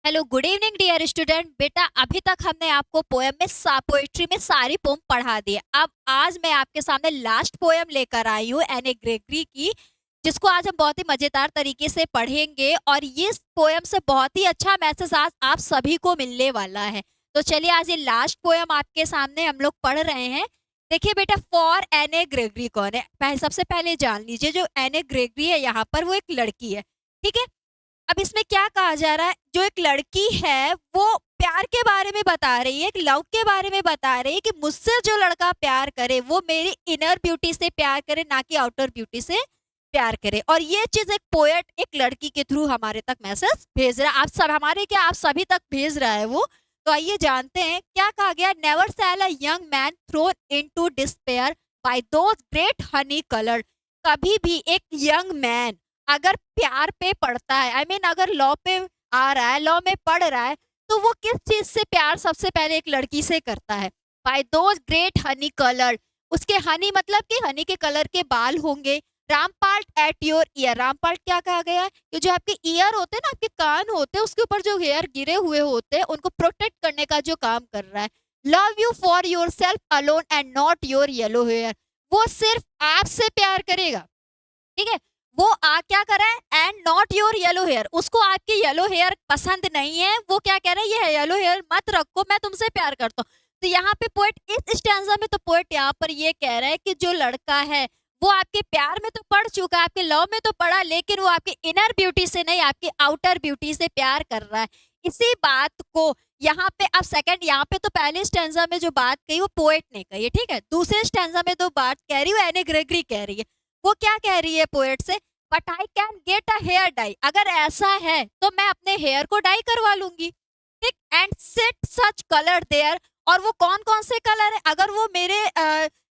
Hello good evening dear student. बेटा अभी तक हमने आपको पोएम में पोएट्री में सारी पोम पढ़ा दी है। अब आज मैं आपके सामने लास्ट पोएम लेकर आई हूँ एने ग्रेगरी की, जिसको आज हम बहुत ही मजेदार तरीके से पढ़ेंगे और ये पोएम से बहुत ही अच्छा मैसेज आज आप सभी को मिलने वाला है। तो चलिए आज ये लास्ट पोएम आपके सामने हम लोग पढ़ रहे हैं। देखिए बेटा, फॉर एने ग्रेगरी कौन है, सबसे पहले जान लीजिए। जो एने ग्रेगरी है यहाँ पर वो एक लड़की है, ठीक है। अब इसमें क्या कहा जा रहा है, जो एक लड़की है वो प्यार के बारे में बता रही है, एक लव के बारे में बता रही है कि मुझसे जो लड़का प्यार करे वो मेरी इनर ब्यूटी से प्यार करे, ना कि आउटर ब्यूटी से प्यार करे। और ये चीज एक पोएट एक लड़की के थ्रू हमारे तक मैसेज भेज रहा है, आप सब हमारे क्या आप सभी तक भेज रहा है वो। तो आइए जानते हैं क्या कहा गया। Never sell a young man thrown into despair by those great honey coloured. कभी भी एक यंग मैन अगर प्यार पे पड़ता है, अगर लॉ पे आ रहा है, लॉ में पढ़ रहा है, तो वो किस चीज से प्यार सबसे पहले एक लड़की से करता है। By those great honey colour, उसके हनी मतलब कि हनी के कलर के बाल होंगे। रामपाल्ट एट योर ईयर, रामपाल्ट क्या कहा गया है कि जो आपके ईयर होते हैं ना, आपके कान होते हैं, उसके ऊपर जो हेयर गिरे हुए होते हैं उनको प्रोटेक्ट करने का जो काम कर रहा है। Love you for yourself alone and not your yellow hair, वो सिर्फ आपसे प्यार करेगा, ठीक है। वो क्या कर रहा है, and not your yellow hair, उसको आपके येलो हेयर पसंद नहीं है। वो क्या कह रहा है, ये येलो हेयर मत रखो, मैं तुमसे प्यार करता हूँ। तो यहाँ पे पोएट इस स्टैंजा में तो पोएट यहाँ पर ये कह रहा है कि जो लड़का है वो आपके प्यार में तो पड़ चुका है, आपके लव में तो पड़ा, लेकिन वो आपकी इनर ब्यूटी से नहीं, आपकी आउटर ब्यूटी से प्यार कर रहा है। इसी बात को यहाँ पे अब सेकंड, यहाँ पे तो पहले स्टैंजा में जो बात कही वो पोएट ने कही है, ठीक है। दूसरे स्टैंजा में तो बात कह रही है एने ग्रेगरी कह रही है। वो क्या कह रही है पोएट से, but I can get a hair dye, अगर ऐसा है तो मैं अपने हेयर को डाई करवा लूंगी, ठीक। And set such colour there, और वो कौन कौन से कलर है, अगर वो मेरे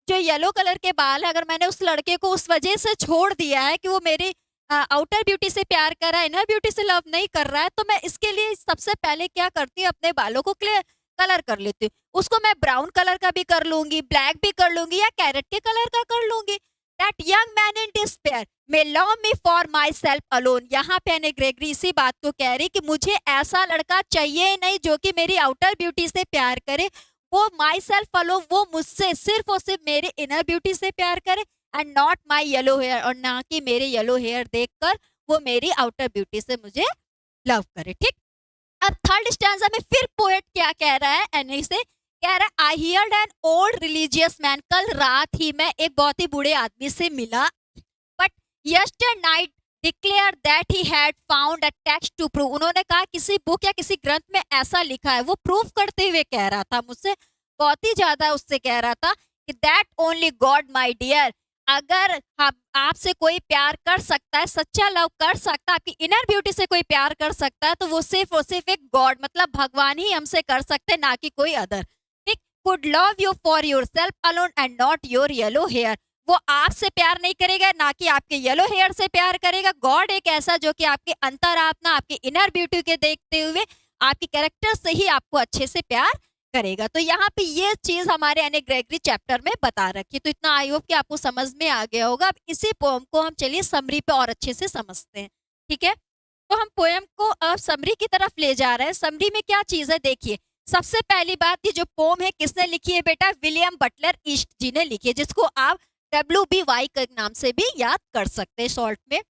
जो येलो कलर के बाल है, अगर मैंने उस लड़के को उस वजह से छोड़ दिया है कि वो मेरी आउटर ब्यूटी से प्यार कर रहा है, इनर ब्यूटी से लव नहीं कर रहा है, तो मैं इसके लिए सबसे पहले क्या करती हूँ, अपने बालों को कलर कर लेती हूँ। उसको मैं ब्राउन कलर का भी कर लूंगी, ब्लैक भी कर लूंगी, या कैरेट के कलर का कर लूंगी। That young man in despair may love me for myself alone, यहाँ पे एने ग्रेगरी इसी बात को कह रही कि मुझे ऐसा लड़का चाहिए नहीं जो कि मेरी आउटर ब्यूटी से प्यार करे, वो माई सेल्फ अलोन, वो मुझसे सिर्फ और सिर्फ मेरे इनर ब्यूटी से प्यार करे, and not my yellow hair, और ना कि मेरे येलो हेयर देखकर वो मेरी आउटर ब्यूटी से मुझे लव करे, ठीक। अब थर्ड स्टैंजा में फिर पोएट क्या कह रहा है एने से, कह रहा है आई heard an old religious man, कल रात ही मैं एक बहुत ही बूढ़े आदमी से मिला, but yesternight declared that he had found a text to prove, उन्होंने कहा किसी बुक या किसी ग्रंथ में ऐसा लिखा है, वो प्रूफ करते हुए कह रहा था मुझसे, बहुत ही ज्यादा उससे कह रहा था कि that only God my dear, अगर आपसे कोई प्यार कर सकता है, सच्चा लव कर सकता है, आपकी इनर ब्यूटी से कोई प्यार कर सकता है, तो वो सिर्फ और सिर्फ एक गॉड मतलब भगवान ही हमसे कर सकते हैं, ना कि कोई अदर, ठीक। Could love you for yourself alone and not your yellow hair, वो आपसे प्यार नहीं करेगा, ना कि आपके येलो हेयर से प्यार करेगा। गॉड एक ऐसा जो कि आपके अंतरात्मा, आपकी इनर ब्यूटी के देखते हुए आपकी कैरेक्टर से ही आपको अच्छे से प्यार करेगा। तो यहाँ पे ये चीज हमारे एने ग्रेगरी चैप्टर में बता रखी। तो इतना आई होप कि आपको समझ में आ गया होगा। अब इसी पोएम को हम चलिए समरी पे और अच्छे से समझते हैं, ठीक है। तो हम पोएम को अब समरी की तरफ ले जा रहे हैं। समरी में क्या चीज है देखिए। सबसे पहली बात, ये जो पोम है किसने लिखी है बेटा, विलियम बटलर ईस्ट जी ने लिखी है, जिसको आप WBY के नाम से भी याद कर सकते हैं शॉर्ट में।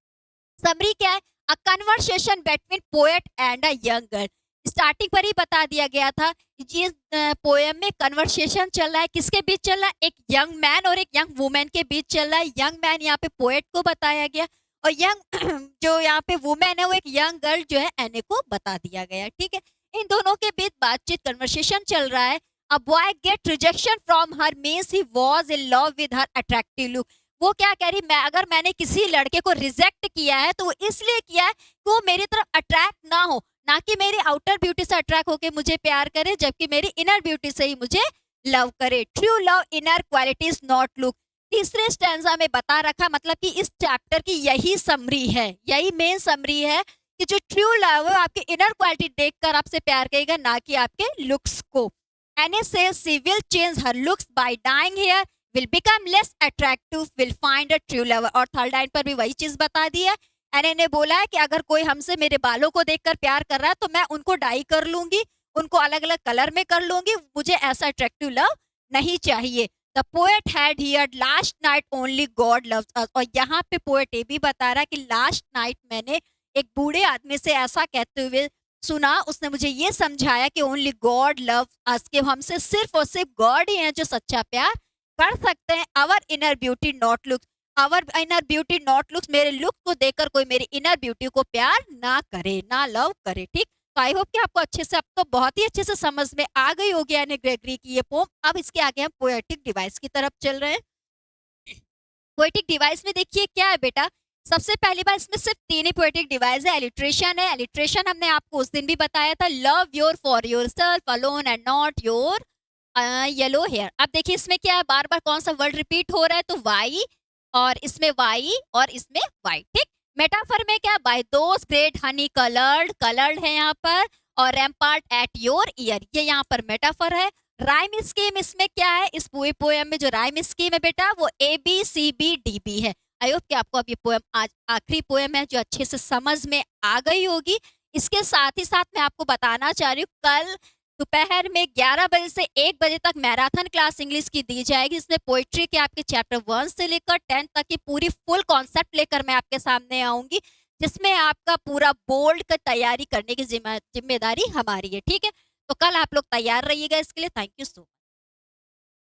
समरी क्या है, a conversation between poet and a young girl. Starting पर ही बता दिया गया था, ये पोएम में कन्वर्सेशन चल रहा है, किसके बीच चल रहा है, एक यंग मैन और एक यंग वुमेन के बीच चल रहा है। यंग मैन यहाँ पे पोएट को बताया गया, और यंग जो यहाँ पे वुमेन है वो एक यंग गर्ल जो है एने को बता दिया गया, ठीक है। इन दोनों के बीच बातचीत कन्वर्सेशन चल रहा है। A boy get rejection from her means he was in love with her attractive look. वो क्या कह रही, अगर मैंने किसी लड़के को रिजेक्ट किया है तो वो इसलिए किया है कि वो मेरी तरफ अट्रैक्ट ना हो, ना कि मेरी आउटर ब्यूटी से अट्रैक्ट होके मुझे प्यार करे, जबकि मेरी इनर ब्यूटी से ही मुझे लव करे। True love inner qualities not look. तीसरे स्टैंजा में बता रखा, मतलब कि इस चैप्टर की यही समरी है, यही मेन समरी है कि जो ट्रू लव है आपके इनर क्वालिटी देखकर आपसे प्यार करेगा, ना कि आपके लुक्स को। Anne says she will change her looks by dyeing hair, will become less attractive, will find a true lover। और थर्ड लाइन पर भी वही चीज बता दी है, एंड ने बोला है कि अगर कोई हमसे मेरे बालों को देखकर प्यार कर रहा है तो मैं उनको डाई कर लूंगी, उनको अलग अलग कलर में कर लूंगी, मुझे ऐसा अट्रैक्टिव लव नहीं चाहिए। The poet had heard last night only God loves अस। और यहाँ पे पोएट ये भी बता रहा है कि लास्ट नाइट मैंने एक बूढ़े आदमी से ऐसा कहते हुए सुना, उसने मुझे ये समझाया कि ओनली गॉड लव अस, कि हमसे सिर्फ और सिर्फ गॉड ही हैं जो सच्चा प्यार कर सकते हैं। Our inner beauty not looks, our inner beauty not looks, मेरे लुक को देखकर कोई मेरी इनर ब्यूटी को प्यार ना करे, ना लव करे। ठीक, तो आई होप कि आपको अच्छे से, अब तो बहुत ही अच्छे से समझ में आ गई होगी एनी ग्रेगरी की ये पोम। अब इसके आगे हम पोएटिक डिवाइस की तरफ चल रहे हैं। पोएटिक डिवाइस में देखिए क्या है बेटा, सबसे पहली बार इसमें सिर्फ 3 ही पोएटिक डिवाइस है। एलिट्रेशन है, एलिट्रेशन हमने आपको उस दिन भी बताया था, love your for yourself alone and not your yellow hair. अब देखिए इसमें क्या है, बार बार कौन सा वर्ड रिपीट हो रहा है, तो वाई, और इसमें वाई और इसमें वाई। ठीक, मेटाफर में क्या, बाय दोस ग्रेट हनी कलर्ड, कलर्ड है यहाँ पर, और रैम्पार्ट एट योर ईयर, ये यहाँ पर मेटाफर है। राइम स्कीम इसमें क्या है, इस पूरे पोएम में जो राइम स्कीम है बेटा वो ABCBDB है। आई होप कि आपको अब ये पोएम आज आखिरी पोएम है जो अच्छे से समझ में आ गई होगी। इसके साथ ही साथ मैं आपको बताना चाह रही हूँ, कल दोपहर में 11 बजे से 1 बजे तक मैराथन क्लास इंग्लिश की दी जाएगी, जिसमें पोइट्री के आपके चैप्टर 1 से लेकर 10 तक की पूरी फुल कॉन्सेप्ट लेकर मैं आपके सामने आऊंगी, जिसमें आपका पूरा बोर्ड का तैयारी करने की जिम्मेदारी हमारी है। ठीक है, तो कल आप लोग तैयार रहिएगा इसके लिए। Thank you so